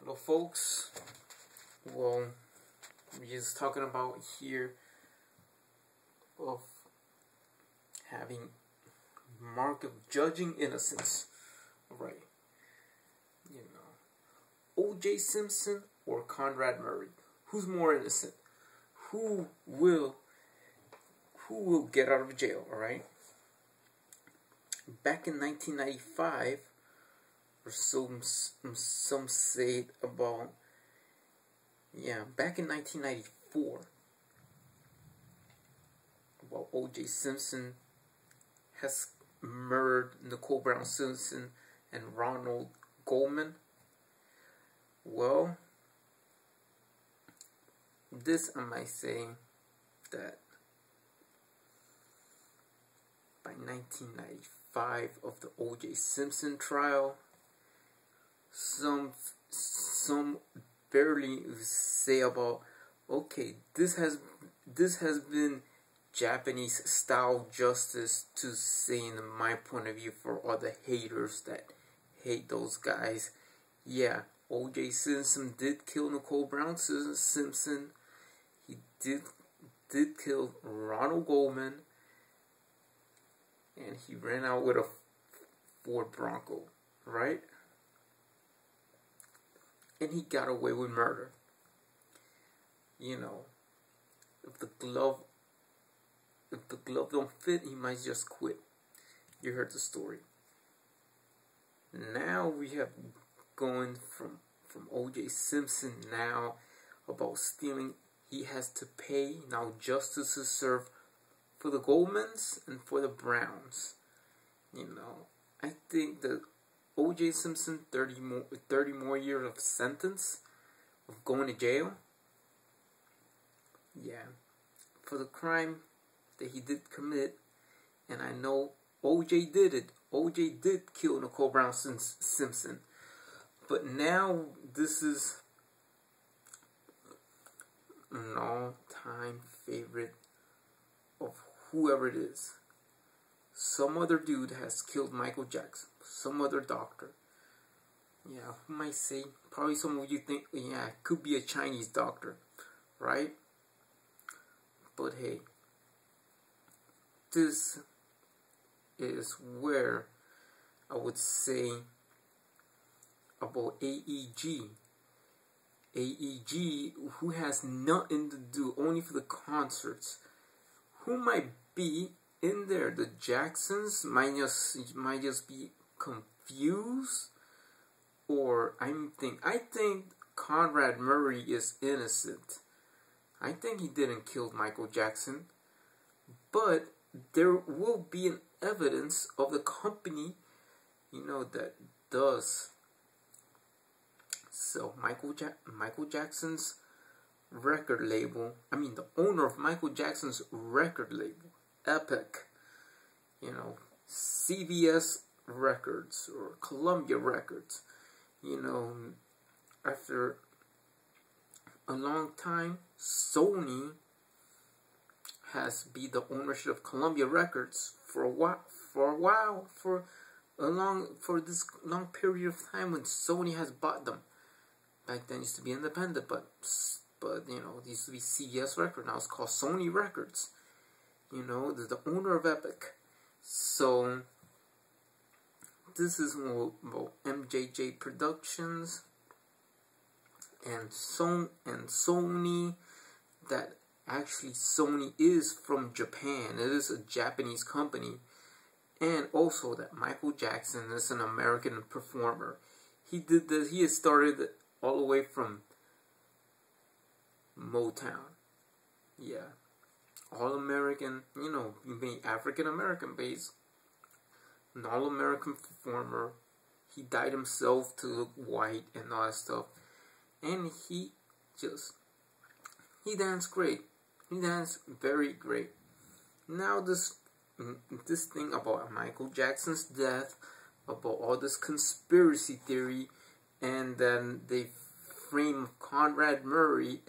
Hello folks, well, we're just talking about here of having mark of judging innocence, right? You know, OJ Simpson or Conrad Murray, who's more innocent? Who will get out of jail, alright? Back in 1995, or some say about, back in 1994, about OJ Simpson has murdered Nicole Brown Simpson and Ronald Goldman. Well, this I might say that by 1995 of the OJ Simpson trial, some barely say about, okay, this has been Japanese style justice, to say in my point of view, for all the haters that hate those guys. Yeah, OJ Simpson did kill Nicole Brown Simpson. He did kill Ronald Goldman, and he ran out with a Ford Bronco, right? And he got away with murder. You know, if the glove don't fit, he might just quit. You heard the story. Now we have going from OJ Simpson now about stealing. He has to pay now. Justice is served for the Goldmans and for the Browns. You know, I think that OJ Simpson 30 more years of sentence of going to jail. Yeah, for the crime that he did commit. And I know OJ did it. OJ did kill Nicole Brown Simpson. But now this is an all-time favorite of whoever it is. Some other dude has killed Michael Jackson. Some other doctor. Yeah, who might say? Probably some of you think, yeah, it could be a Chinese doctor, right? But hey, this is where I would say about AEG. AEG, who has nothing to do, only for the concerts. Who might be in there? The Jacksons might just be confused, or I think Conrad Murray is innocent. I think he didn't kill Michael Jackson, but there will be an evidence of the company, you know, that does. So Michael Jackson's record label, the owner of Michael Jackson's record label, Epic, you know, CBS Records or Columbia Records, you know, after a long time, Sony has been the ownership of Columbia Records for this long period of time when Sony has bought them. Back then it used to be independent, but you know, it used to be CBS Records. Now it's called Sony Records. You know, they're the owner of Epic. So this is about MJJ Productions and Sony. That actually Sony is from Japan. It is a Japanese company. And also that Michael Jackson is an American performer. He did this. He has started all the way from Motown. Yeah. All-American, you know, African-American based. An all-American performer. He dyed himself to look white and all that stuff. And he danced great. He danced very great. Now this thing about Michael Jackson's death, about all this conspiracy theory, and then they frame Conrad Murray.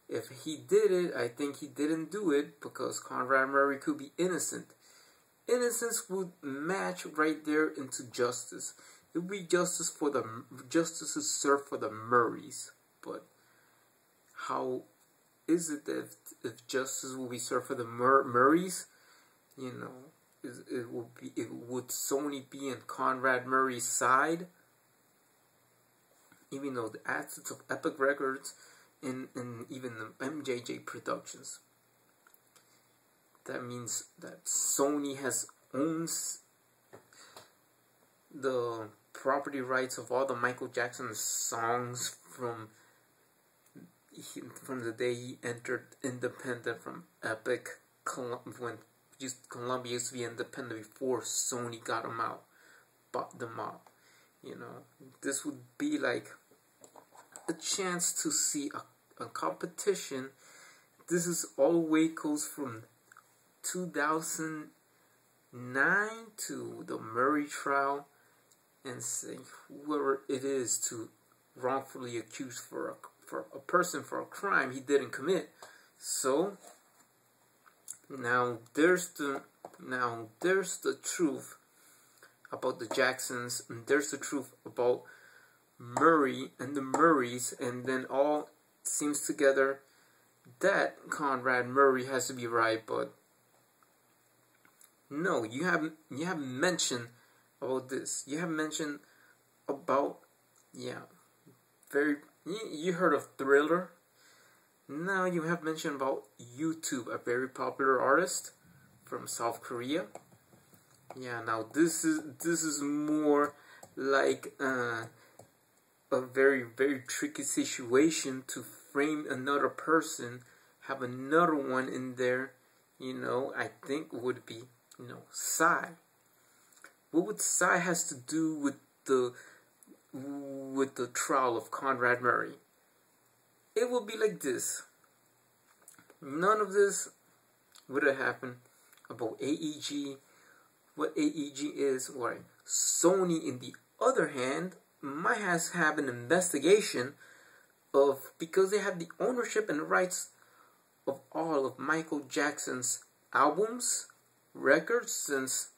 If he did it, I think he didn't do it because Conrad Murray could be innocent. Innocence would match right there into justice. It would be justice is served for the Murrays. But how is it that if justice will be served for the Murrays, you know, would Sony be in Conrad Murray's side? Even though the assets of Epic Records and even the MJJ Productions. That means that Sony owns the property rights of all the Michael Jackson songs from the day he entered independent from Epic, when Columbia used to be independent before Sony got them out, bought them out. You know, this would be like a chance to see a competition. This is all the way goes from 2009 to the Murray trial, and say whoever it is to wrongfully accused for a person for a crime he didn't commit. So now there's the truth about the Jacksons, and there's the truth about Murray and the Murrays, and then all seems together that Conrad Murray has to be right. But no, you haven't mentioned about this. You have mentioned about, you heard of Thriller. Now you have mentioned about YouTube, a very popular artist from South Korea. Yeah, now this is more like a very, very tricky situation to frame another person, have another one in there. You know, I think would be, you know, Psy. What would Psy has to do with the trial of Conrad Murray? It will be like this. None of this would have happened about AEG. What AEG is, or Sony, in the other hand, might have an investigation of, because they have the ownership and rights of all of Michael Jackson's albums, records, since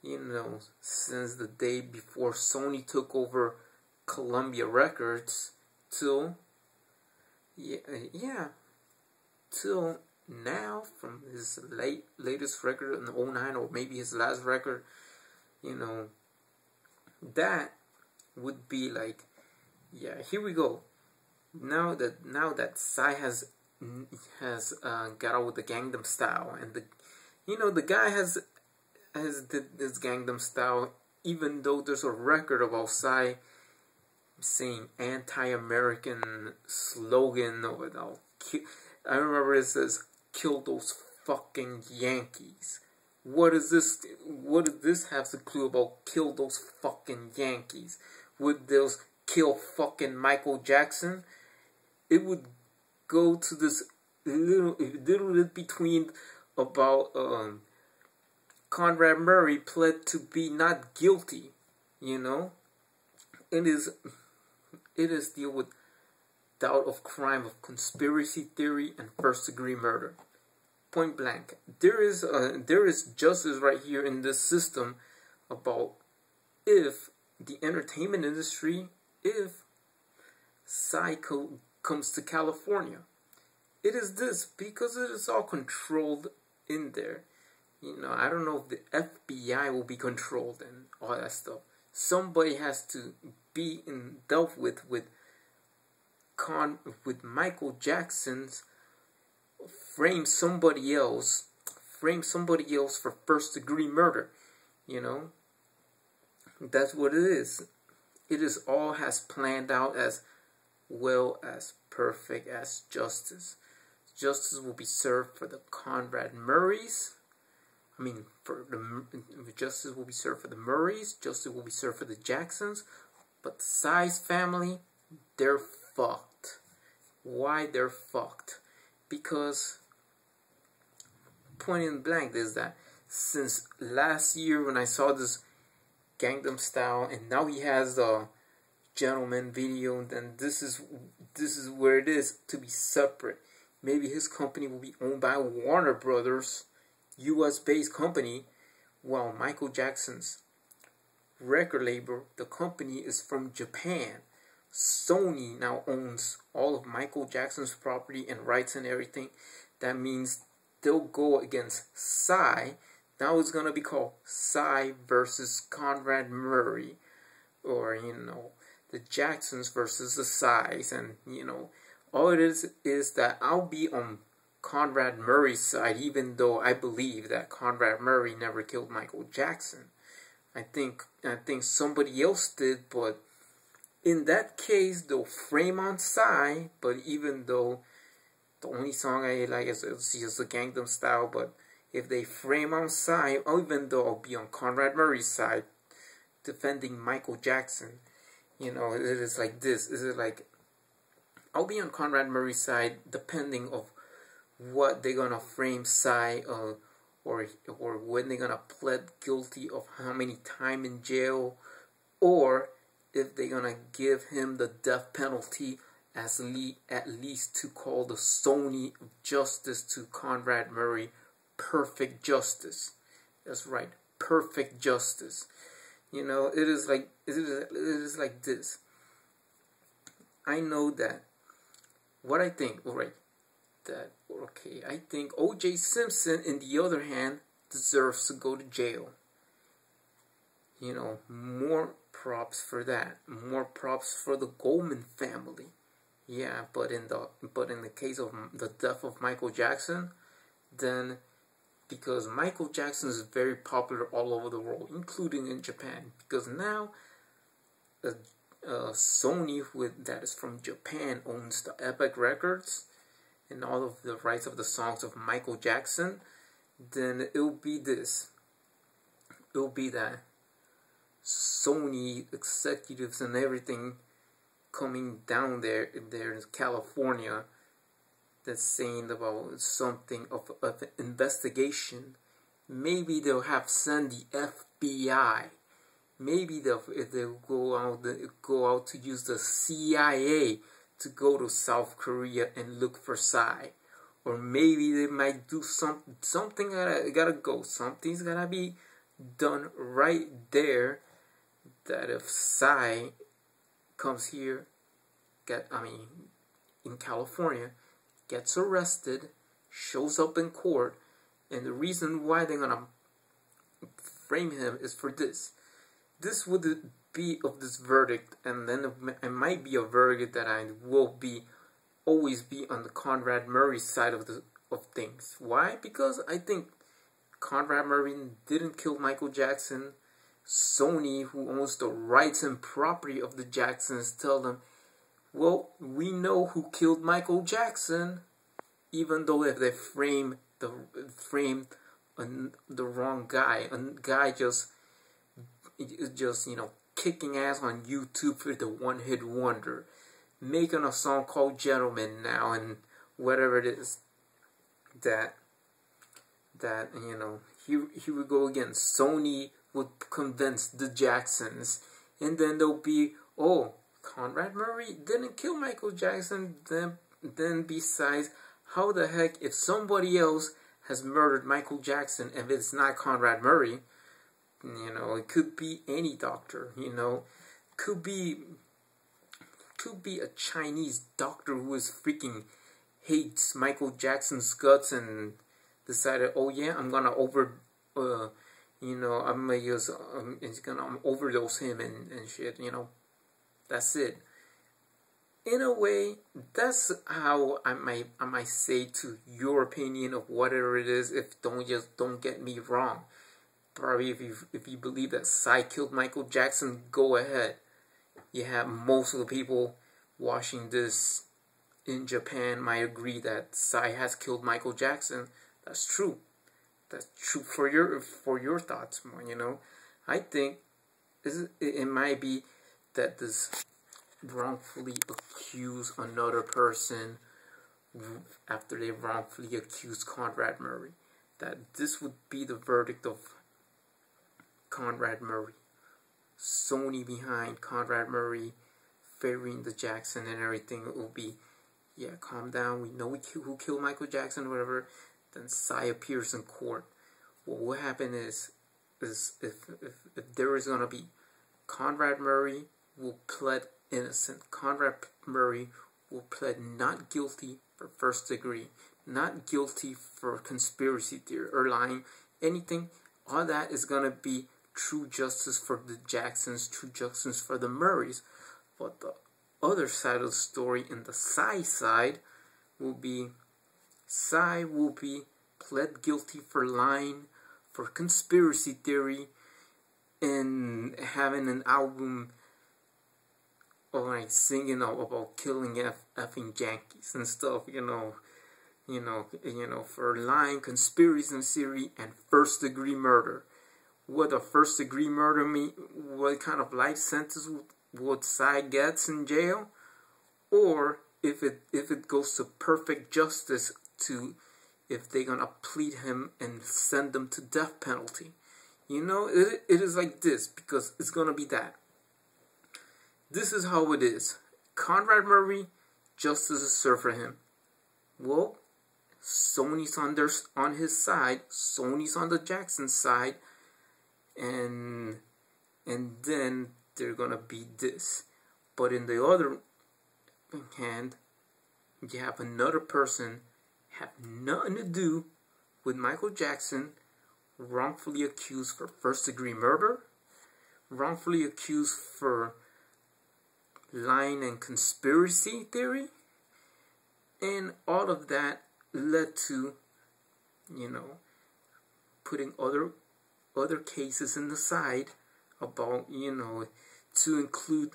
the day before Sony took over Columbia Records till till now, from his latest record in '09, or maybe his last record. You know, that would be like, yeah, here we go. Now that Psy has got out with the Gangnam Style, and the guy has did this Gangnam Style, even though there's a record about Psy saying anti-American slogan of it all. I remember it says, "Kill those fucking Yankees." What does this have to clue about kill those fucking Yankees? Would those kill fucking Michael Jackson? It would go to this little bit between about Conrad Murray pled to be not guilty. You know, it is deal with doubt of crime of conspiracy theory and first-degree murder. Point blank. There is justice right here in this system about if the entertainment industry, if Psycho comes to California. It is this, because it is all controlled in there. You know, I don't know if the FBI will be controlled and all that stuff. Somebody has to be dealt with Michael Jackson's frame somebody else for first-degree murder. You know, that's what it is. It is all has planned out as well as perfect as justice. Justice will be served for the Conrad Murrays. Justice will be served for the Murrays. Justice will be served for the Jacksons. But the Psy's family, they're fucked. Why they're fucked? Because, point in blank, is that since last year when I saw this Gangnam Style, and now he has the Gentleman video, then this is where it is to be separate. Maybe his company will be owned by Warner Brothers, US-based company, while Michael Jackson's record label, the company, is from Japan. Sony now owns all of Michael Jackson's property and rights and everything. That means they'll go against Psy. Now it's gonna be called Psy versus Conrad Murray, or the Jacksons versus the Psys, and all it is that I'll be on Conrad Murray's side, even though I believe that Conrad Murray never killed Michael Jackson. I think somebody else did, but in that case, they'll frame on Psy. But even though the only song I like is the Gangnam Style, but if they frame on Psy, even though I'll be on Conrad Murray's side, defending Michael Jackson, it is like this. Is it like I'll be on Conrad Murray's side, depending of what they're gonna frame Psy, or when they're gonna plead guilty of how many time in jail, or if they're gonna give him the death penalty, at least to call the Sony justice to Conrad Murray perfect justice. That's right, perfect justice. It is like this. I know that what I think, right? I think OJ Simpson, on the other hand, deserves to go to jail. More props for that. More props for the Goldman family. Yeah, but in the case of the death of Michael Jackson, then because Michael Jackson is very popular all over the world, including in Japan, because now Sony, that is from Japan, owns the Epic Records and all of the rights of the songs of Michael Jackson. Then it'll be this. It'll be that Sony executives and everything coming down there in California, that's saying about something of an investigation. Maybe they'll have send the FBI. Maybe they'll go out to use the CIA to go to South Korea and look for Psy. Or maybe they might do something gotta go. Something's gotta be done right there, that if Psy comes here, in California, gets arrested, shows up in court, and the reason why they're gonna frame him is for this. This would be of this verdict, and then it might be a verdict that I will always be on the Conrad Murray side of things. Why? Because I think Conrad Murray didn't kill Michael Jackson. Sony, who owns the rights and property of the Jacksons, tell them, well, we know who killed Michael Jackson, even though if they frame the wrong guy, a guy just kicking ass on YouTube for the one-hit wonder, making a song called Gentleman now, and whatever it is, that here we go again. Sony would convince the Jacksons, and then they'll be, oh, Conrad Murray didn't kill Michael Jackson. Then besides, how the heck, if somebody else has murdered Michael Jackson, if it's not Conrad Murray, it could be any doctor, could be a Chinese doctor who is freaking hates Michael Jackson's guts and decided, oh yeah, I'm gonna I'm overdose him and shit, that's it. In a way, that's how I might say to your opinion of whatever it is. Don't get me wrong. Probably if you believe that Psy killed Michael Jackson, go ahead. You have most of the people watching this in Japan might agree that Psy has killed Michael Jackson. That's true. That's true for your thoughts, I think it might be that this wrongfully accuse another person after they wrongfully accused Conrad Murray. That this would be the verdict of Conrad Murray. Sony behind Conrad Murray, favoring the Jackson and everything. It will be, yeah, calm down. We know who killed Michael Jackson, whatever. Then Psy appears in court. What will happen is if there is gonna be Conrad Murray will plead innocent. Conrad Murray will plead not guilty for first degree, not guilty for conspiracy theory or lying, anything. All that is going to be true justice for the Jacksons, true justice for the Murrays. But the other side of the story, in the side will be pled guilty for lying, for conspiracy theory, and having an album of like singing about killing effing Yankees and stuff, for lying, conspiracy theory, and first degree murder. What a first degree murder mean? What kind of life sentence would Cy gets in jail? Or if it goes to perfect justice, to if they're gonna plead him and send them to death penalty. It is like this, because it's gonna be that. This is how it is. Conrad Murray, justice is served for him. Well, Sony's on his side. Sony's on the Jackson side. And then they're gonna be this. But in the other hand, you have another person have nothing to do with Michael Jackson, wrongfully accused for first degree murder, wrongfully accused for lying and conspiracy theory, and all of that led to, putting other cases in the side about, to include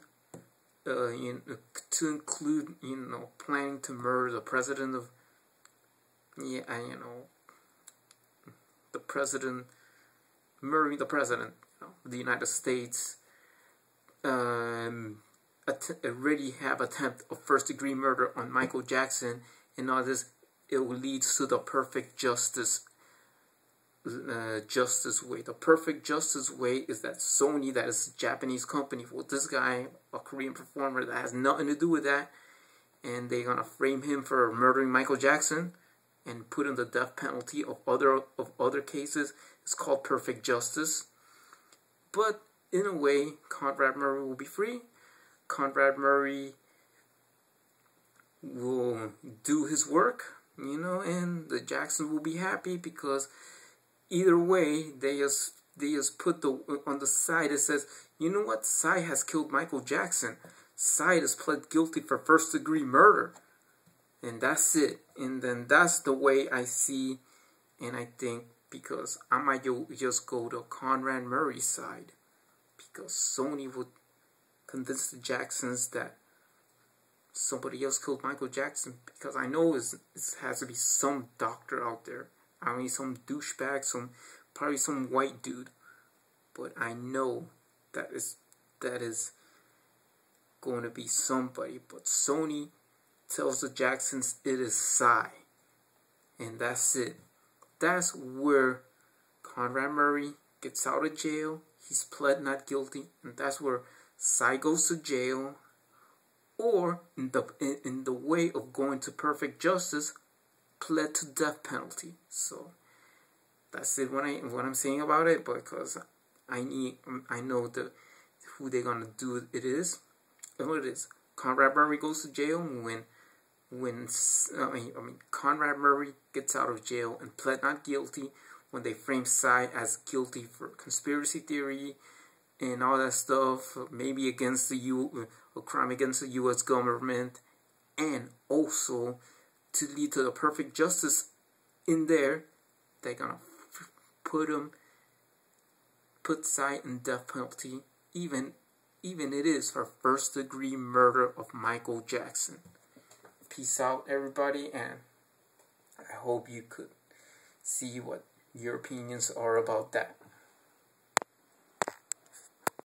planning to murder the president of, the president, murdering the president of the United States, already have attempt of first degree murder on Michael Jackson, and all this. It will lead to the perfect justice way. The perfect justice way is that Sony, that is a Japanese company, with this guy, a Korean performer that has nothing to do with that, and they're gonna frame him for murdering Michael Jackson and put him the death penalty of other cases. It's called perfect justice. But in a way, Conrad Murray will be free. Conrad Murray will do his work, and the Jacksons will be happy, because either way, they just put on the side, it says, you know what, Cy has killed Michael Jackson. Cy has pled guilty for first degree murder. And that's it. And then that's the way I see, and I think, because I might just go to Conrad Murray's side, because Sony would convince the Jacksons that somebody else killed Michael Jackson, because I know it has to be some doctor out there. I mean, some douchebag, probably some white dude. But I know that is going to be somebody. But Sony tells the Jacksons it is Cy. And that's it. That's where Conrad Murray gets out of jail. He's pled not guilty. And that's where Cy goes to jail. Or in the way of going to perfect justice, pled to death penalty. So that's it. What I'm saying about it, because I know who they're gonna do it is. And what it is, Conrad Murray goes to jail when Conrad Murray gets out of jail and pled not guilty when they frame Cy as guilty for conspiracy theory and all that stuff, maybe against a crime against the U.S. government, and also to lead to the perfect justice in there, they're gonna put Cy in death penalty, even it is for first degree murder of Michael Jackson. Peace out, everybody, and I hope you could see what your opinions are about that.